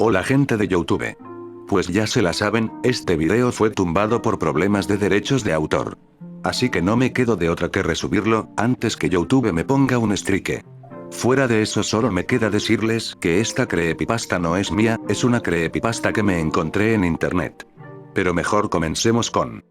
Hola gente de YouTube. Pues ya se la saben, este video fue tumbado por problemas de derechos de autor. Así que no me quedo de otra que resubirlo, antes que YouTube me ponga un strike. Fuera de eso solo me queda decirles que esta creepypasta no es mía, es una creepypasta que me encontré en internet. Pero mejor comencemos con...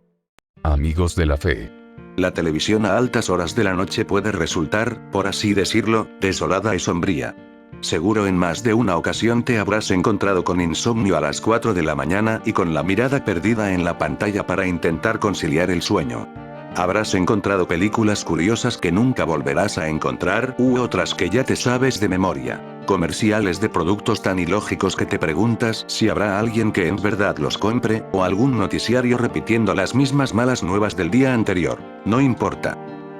Amigos de la fe. La televisión a altas horas de la noche puede resultar, por así decirlo, desolada y sombría. Seguro en más de una ocasión te habrás encontrado con insomnio a las 4 de la mañana y con la mirada perdida en la pantalla para intentar conciliar el sueño. Habrás encontrado películas curiosas que nunca volverás a encontrar u otras que ya te sabes de memoria. Comerciales de productos tan ilógicos que te preguntas si habrá alguien que en verdad los compre, o algún noticiario repitiendo las mismas malas nuevas del día anterior. No importa.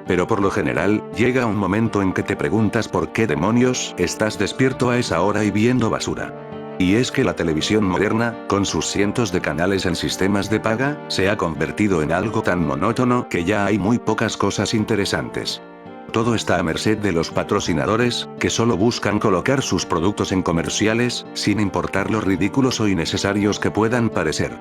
Pero por lo general, llega un momento en que te preguntas por qué demonios estás despierto a esa hora y viendo basura. Y es que la televisión moderna, con sus cientos de canales en sistemas de paga, se ha convertido en algo tan monótono que ya hay muy pocas cosas interesantes. Todo está a merced de los patrocinadores, que solo buscan colocar sus productos en comerciales, sin importar lo ridículos o innecesarios que puedan parecer.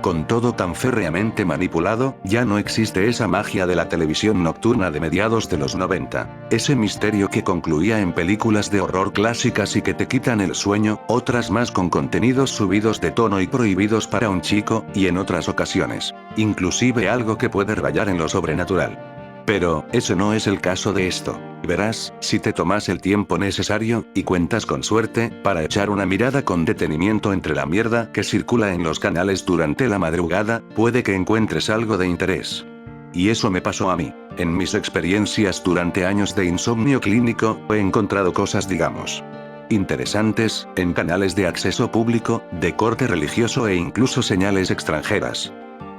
Con todo tan férreamente manipulado, ya no existe esa magia de la televisión nocturna de mediados de los 90, ese misterio que concluía en películas de horror clásicas y que te quitan el sueño, otras más con contenidos subidos de tono y prohibidos para un chico, y en otras ocasiones, inclusive algo que puede rayar en lo sobrenatural. Pero, ese no es el caso de esto. Verás, si te tomas el tiempo necesario, y cuentas con suerte, para echar una mirada con detenimiento entre la mierda que circula en los canales durante la madrugada, puede que encuentres algo de interés. Y eso me pasó a mí. En mis experiencias durante años de insomnio clínico, he encontrado cosas, digamos, interesantes, en canales de acceso público, de corte religioso e incluso señales extranjeras.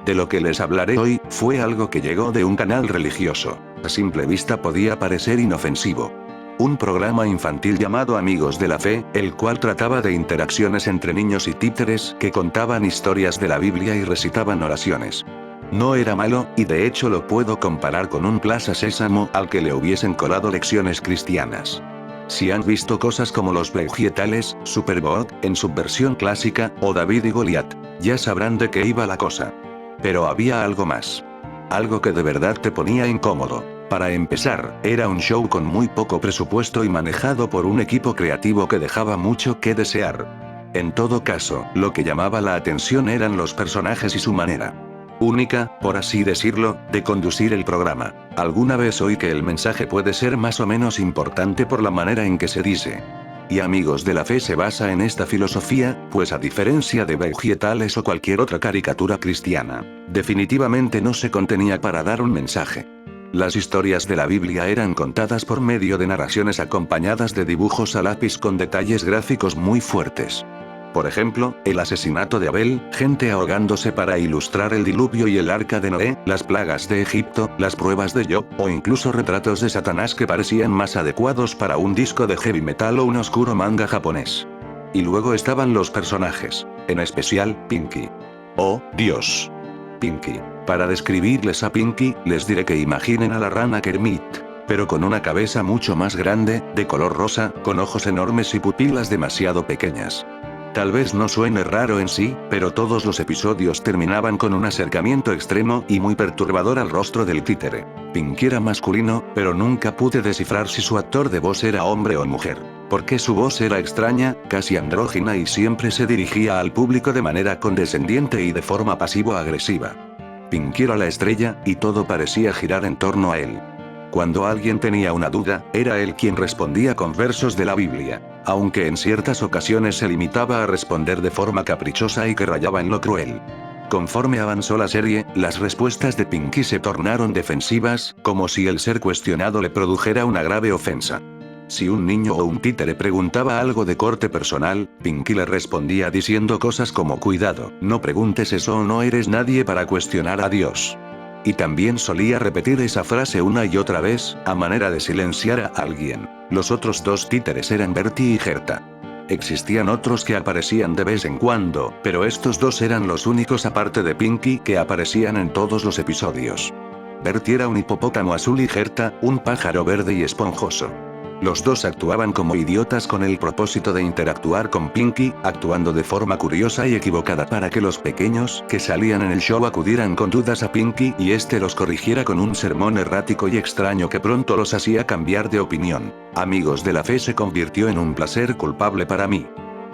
De lo que les hablaré hoy, fue algo que llegó de un canal religioso. A simple vista podía parecer inofensivo. Un programa infantil llamado Amigos de la Fe, el cual trataba de interacciones entre niños y títeres que contaban historias de la Biblia y recitaban oraciones. No era malo, y de hecho lo puedo comparar con un Plaza Sésamo al que le hubiesen colado lecciones cristianas. Si han visto cosas como Los Vegetales, Superbook, en su versión clásica, o David y Goliat, ya sabrán de qué iba la cosa. Pero había algo más. Algo que de verdad te ponía incómodo. Para empezar, era un show con muy poco presupuesto y manejado por un equipo creativo que dejaba mucho que desear. En todo caso, lo que llamaba la atención eran los personajes y su manera única, por así decirlo, de conducir el programa. Alguna vez oí que el mensaje puede ser más o menos importante por la manera en que se dice. Y Amigos de la Fe se basa en esta filosofía, pues a diferencia de Vegetales o cualquier otra caricatura cristiana, definitivamente no se contenía para dar un mensaje. Las historias de la Biblia eran contadas por medio de narraciones acompañadas de dibujos a lápiz con detalles gráficos muy fuertes. Por ejemplo, el asesinato de Abel, gente ahogándose para ilustrar el diluvio y el arca de Noé, las plagas de Egipto, las pruebas de Job, o incluso retratos de Satanás que parecían más adecuados para un disco de heavy metal o un oscuro manga japonés. Y luego estaban los personajes, en especial, Pinky. ¡Oh, Dios! Pinky. Para describirles a Pinky, les diré que imaginen a la rana Kermit, pero con una cabeza mucho más grande, de color rosa, con ojos enormes y pupilas demasiado pequeñas. Tal vez no suene raro en sí, pero todos los episodios terminaban con un acercamiento extremo y muy perturbador al rostro del títere. Pinky era masculino, pero nunca pude descifrar si su actor de voz era hombre o mujer. Porque su voz era extraña, casi andrógina y siempre se dirigía al público de manera condescendiente y de forma pasivo-agresiva. Pinky era la estrella, y todo parecía girar en torno a él. Cuando alguien tenía una duda, era él quien respondía con versos de la Biblia, aunque en ciertas ocasiones se limitaba a responder de forma caprichosa y que rayaba en lo cruel. Conforme avanzó la serie, las respuestas de Pinky se tornaron defensivas, como si el ser cuestionado le produjera una grave ofensa. Si un niño o un títere preguntaba algo de corte personal, Pinky le respondía diciendo cosas como cuidado, no preguntes eso o no eres nadie para cuestionar a Dios. Y también solía repetir esa frase una y otra vez, a manera de silenciar a alguien. Los otros dos títeres eran Bertie y Gerta. Existían otros que aparecían de vez en cuando, pero estos dos eran los únicos aparte de Pinky que aparecían en todos los episodios. Bertie era un hipopótamo azul y Gerta, un pájaro verde y esponjoso. Los dos actuaban como idiotas con el propósito de interactuar con Pinky, actuando de forma curiosa y equivocada para que los pequeños que salían en el show acudieran con dudas a Pinky y este los corrigiera con un sermón errático y extraño que pronto los hacía cambiar de opinión. Amigos de la Fe se convirtió en un placer culpable para mí.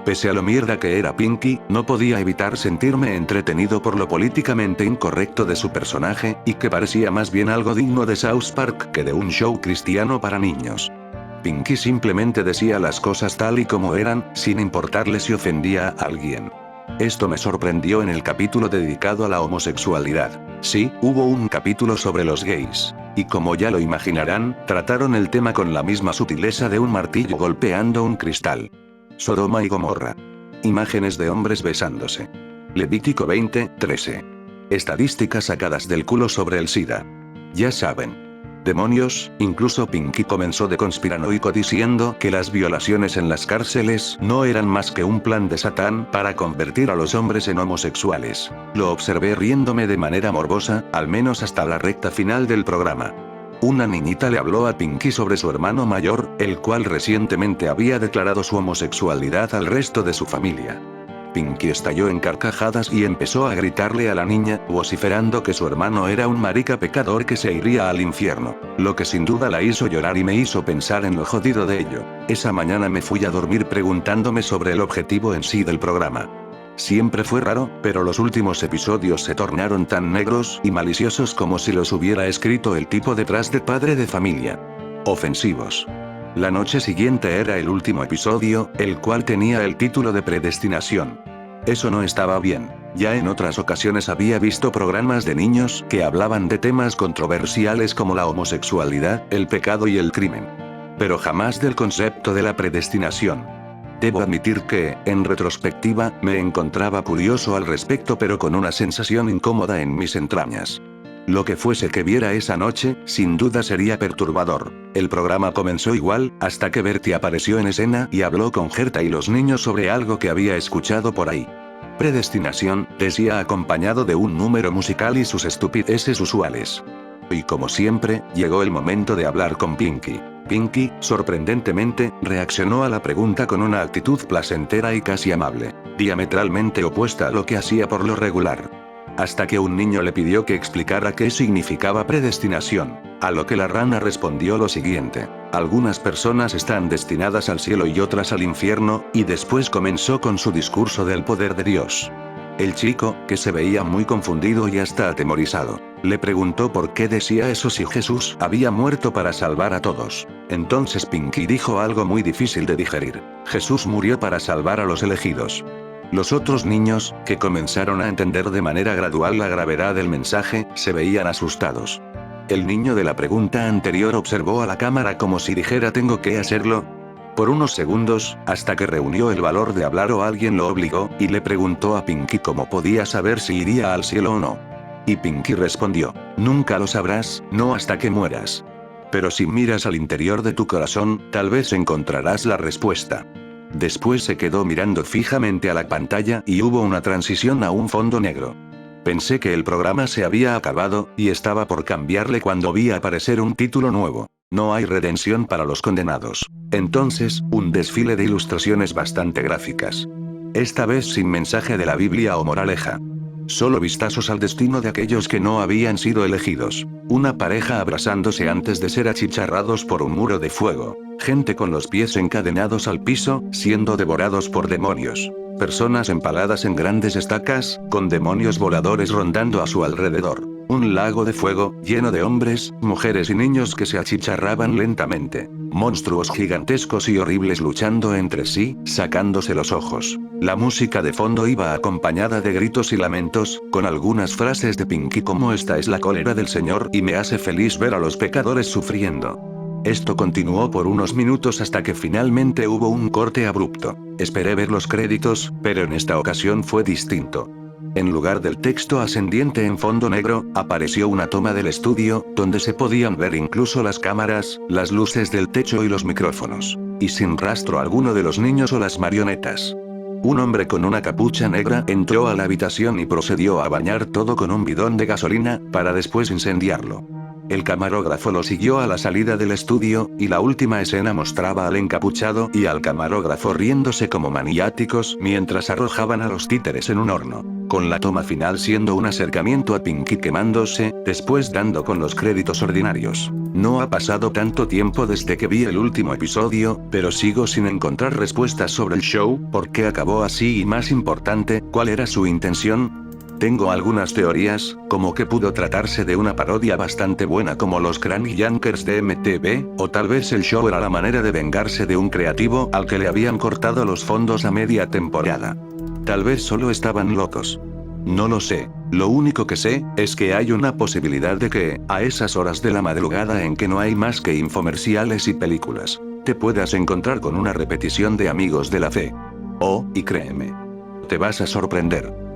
Pese a lo mierda que era Pinky, no podía evitar sentirme entretenido por lo políticamente incorrecto de su personaje, y que parecía más bien algo digno de South Park que de un show cristiano para niños. Pinky simplemente decía las cosas tal y como eran, sin importarle si ofendía a alguien. Esto me sorprendió en el capítulo dedicado a la homosexualidad. Sí, hubo un capítulo sobre los gays. Y como ya lo imaginarán, trataron el tema con la misma sutileza de un martillo golpeando un cristal. Sodoma y Gomorra. Imágenes de hombres besándose. Levítico 20:13. Estadísticas sacadas del culo sobre el SIDA. Ya saben. Demonios, incluso Pinky comenzó de conspiranoico diciendo que las violaciones en las cárceles no eran más que un plan de Satán para convertir a los hombres en homosexuales. Lo observé riéndome de manera morbosa, al menos hasta la recta final del programa. Una niñita le habló a Pinky sobre su hermano mayor, el cual recientemente había declarado su homosexualidad al resto de su familia. Pinky estalló en carcajadas y empezó a gritarle a la niña, vociferando que su hermano era un marica pecador que se iría al infierno, lo que sin duda la hizo llorar y me hizo pensar en lo jodido de ello. Esa mañana me fui a dormir preguntándome sobre el objetivo en sí del programa. Siempre fue raro, pero los últimos episodios se tornaron tan negros y maliciosos como si los hubiera escrito el tipo detrás de Padre de Familia. Ofensivos. La noche siguiente era el último episodio, el cual tenía el título de Predestinación. Eso no estaba bien. Ya en otras ocasiones había visto programas de niños que hablaban de temas controversiales como la homosexualidad, el pecado y el crimen. Pero jamás del concepto de la predestinación. Debo admitir que, en retrospectiva, me encontraba curioso al respecto pero con una sensación incómoda en mis entrañas. Lo que fuese que viera esa noche, sin duda sería perturbador. El programa comenzó igual, hasta que Bertie apareció en escena y habló con Gerta y los niños sobre algo que había escuchado por ahí. Predestinación, decía acompañado de un número musical y sus estupideces usuales. Y como siempre, llegó el momento de hablar con Pinky. Pinky, sorprendentemente, reaccionó a la pregunta con una actitud placentera y casi amable, diametralmente opuesta a lo que hacía por lo regular. Hasta que un niño le pidió que explicara qué significaba predestinación, a lo que la rana respondió lo siguiente: algunas personas están destinadas al cielo y otras al infierno, y después comenzó con su discurso del poder de Dios. El chico, que se veía muy confundido y hasta atemorizado, le preguntó por qué decía eso si Jesús había muerto para salvar a todos. Entonces Pinky dijo algo muy difícil de digerir: Jesús murió para salvar a los elegidos. Los otros niños, que comenzaron a entender de manera gradual la gravedad del mensaje, se veían asustados. El niño de la pregunta anterior observó a la cámara como si dijera ¿tengo que hacerlo? Por unos segundos, hasta que reunió el valor de hablar o alguien lo obligó, y le preguntó a Pinky cómo podía saber si iría al cielo o no. Y Pinky respondió: nunca lo sabrás, no hasta que mueras. Pero si miras al interior de tu corazón, tal vez encontrarás la respuesta. Después se quedó mirando fijamente a la pantalla y hubo una transición a un fondo negro. Pensé que el programa se había acabado, y estaba por cambiarle cuando vi aparecer un título nuevo: No hay redención para los condenados. Entonces, un desfile de ilustraciones bastante gráficas. Esta vez sin mensaje de la Biblia o moraleja. Solo vistazos al destino de aquellos que no habían sido elegidos. Una pareja abrazándose antes de ser achicharrados por un muro de fuego. Gente con los pies encadenados al piso, siendo devorados por demonios. Personas empaladas en grandes estacas, con demonios voladores rondando a su alrededor. Un lago de fuego, lleno de hombres, mujeres y niños que se achicharraban lentamente. Monstruos gigantescos y horribles luchando entre sí, sacándose los ojos. La música de fondo iba acompañada de gritos y lamentos, con algunas frases de Pinky como esta es la cólera del Señor y me hace feliz ver a los pecadores sufriendo. Esto continuó por unos minutos hasta que finalmente hubo un corte abrupto. Esperé ver los créditos, pero en esta ocasión fue distinto. En lugar del texto ascendiente en fondo negro, apareció una toma del estudio, donde se podían ver incluso las cámaras, las luces del techo y los micrófonos. Y sin rastro alguno de los niños o las marionetas. Un hombre con una capucha negra entró a la habitación y procedió a bañar todo con un bidón de gasolina, para después incendiarlo. El camarógrafo lo siguió a la salida del estudio, y la última escena mostraba al encapuchado y al camarógrafo riéndose como maniáticos mientras arrojaban a los títeres en un horno. Con la toma final siendo un acercamiento a Pinky quemándose, después dando con los créditos ordinarios. No ha pasado tanto tiempo desde que vi el último episodio, pero sigo sin encontrar respuestas sobre el show, por qué acabó así y más importante, ¿cuál era su intención? Tengo algunas teorías, como que pudo tratarse de una parodia bastante buena como los Cranny Yankers de MTV, o tal vez el show era la manera de vengarse de un creativo al que le habían cortado los fondos a media temporada. Tal vez solo estaban locos. No lo sé. Lo único que sé, es que hay una posibilidad de que, a esas horas de la madrugada en que no hay más que infomerciales y películas, te puedas encontrar con una repetición de Amigos de la Fe. Oh, y créeme, te vas a sorprender.